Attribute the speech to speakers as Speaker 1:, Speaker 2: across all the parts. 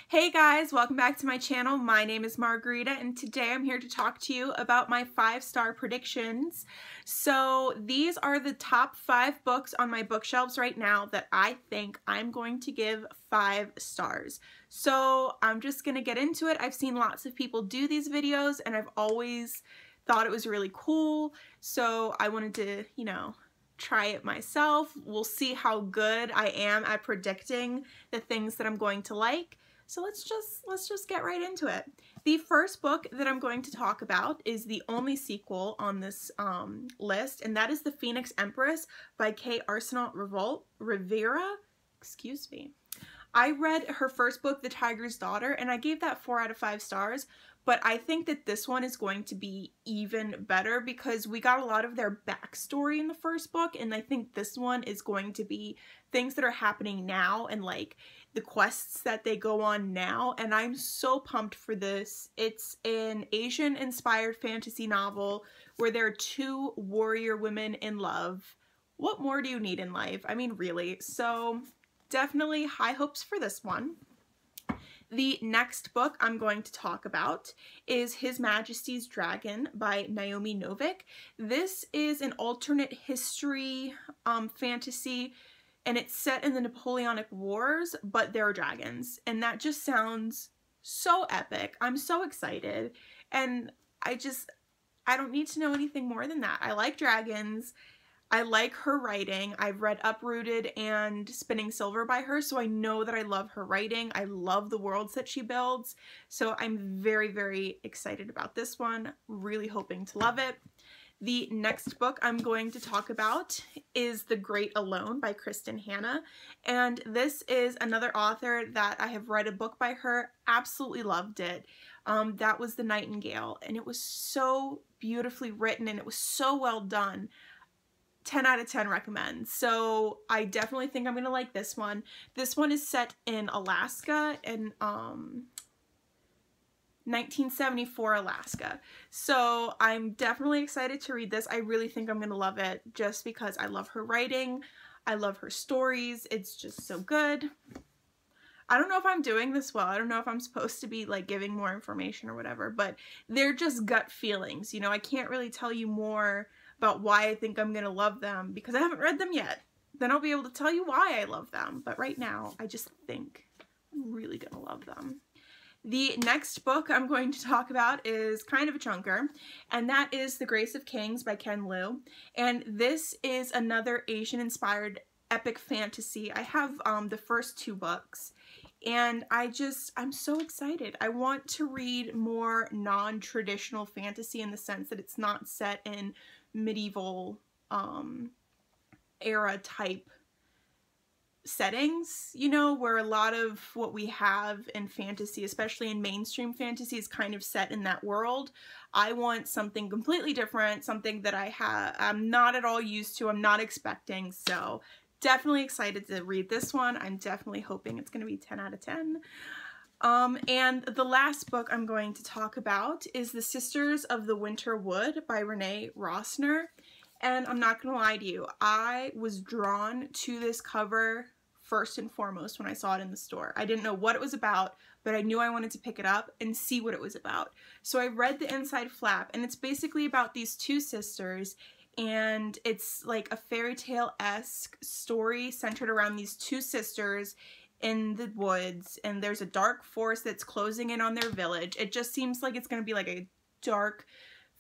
Speaker 1: Hey guys, welcome back to my channel. My name is Margarita and today I'm here to talk to you about my 5-star predictions. So these are the top 5 books on my bookshelves right now that I think I'm going to give 5 stars. So I'm just gonna get into it. I've seen lots of people do these videos and I've always thought it was really cool. So I wanted to, try it myself. We'll see how good I am at predicting the things that I'm going to like. So let's just get right into it. The first book that I'm going to talk about is the only sequel on this list, and that is The Phoenix Empress by Kay Arsenault Rivera. Excuse me. I read her first book, The Tiger's Daughter, and I gave that 4 out of 5 stars, but I think that this one is going to be even better because we got a lot of their backstory in the first book, and I think this one is going to be things that are happening now and like the quests that they go on now, and I'm so pumped for this. It's an Asian-inspired fantasy novel where there are 2 warrior women in love. What more do you need in life? I mean, really. So definitely high hopes for this one. The next book I'm going to talk about is His Majesty's Dragon by Naomi Novik. This is an alternate history fantasy, and it's set in the Napoleonic Wars, but there are dragons, and that just sounds so epic. I'm so excited, and I don't need to know anything more than that. I like dragons. I like her writing. I've read Uprooted and Spinning Silver by her, so I know that I love her writing. I love the worlds that she builds, so I'm very, very excited about this one. Really hoping to love it. The next book I'm going to talk about is The Great Alone by Kristen Hanna, and this is another author that I have read a book by her, absolutely loved it. That was The Nightingale, and it was so beautifully written and it was so well done. 10 out of 10 recommend. So I definitely think I'm gonna like this one. This one is set in Alaska in 1974 Alaska. So I'm definitely excited to read this. I really think I'm gonna love it just because I love her writing. I love her stories. It's just so good. I don't know if I'm doing this well. I don't know if I'm supposed to be like giving more information or whatever, but they're just gut feelings. You know, I can't really tell you more about why I think I'm gonna love them because I haven't read them yet. Then I'll be able to tell you why I love them. But right now, I just think I'm really gonna love them. The next book I'm going to talk about is kind of a chunker, and that is The Grace of Kings by Ken Liu. And this is another Asian-inspired epic fantasy. I have the first 2 books, and I'm so excited. I want to read more non-traditional fantasy in the sense that it's not set in medieval era type settings, you know, where a lot of what we have in fantasy, especially in mainstream fantasy, is kind of set in that world. I want something completely different, something that I'm not at all used to, I'm not expecting, so definitely excited to read this one. I'm definitely hoping it's going to be 10 out of 10. And the last book I'm going to talk about is The Sisters of the Winter Wood by Renee Rossner. And I'm not going to lie to you, I was drawn to this cover first and foremost when I saw it in the store. I didn't know what it was about, but I knew I wanted to pick it up and see what it was about. So I read the inside flap, and it's basically about these 2 sisters, and it's like a fairy tale-esque story centered around these 2 sisters in the woods, and there's a dark force that's closing in on their village. It just seems like it's going to be like a dark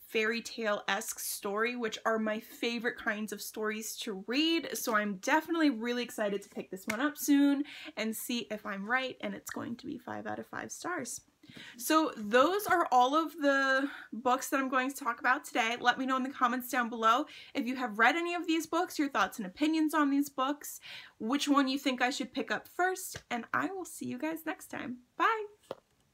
Speaker 1: fairy tale-esque story, which are my favorite kinds of stories to read. So I'm definitely really excited to pick this one up soon and see if I'm right, and it's going to be 5 out of 5 stars. So those are all of the books that I'm going to talk about today. Let me know in the comments down below if you have read any of these books, your thoughts and opinions on these books, which one you think I should pick up first, and I will see you guys next time. Bye!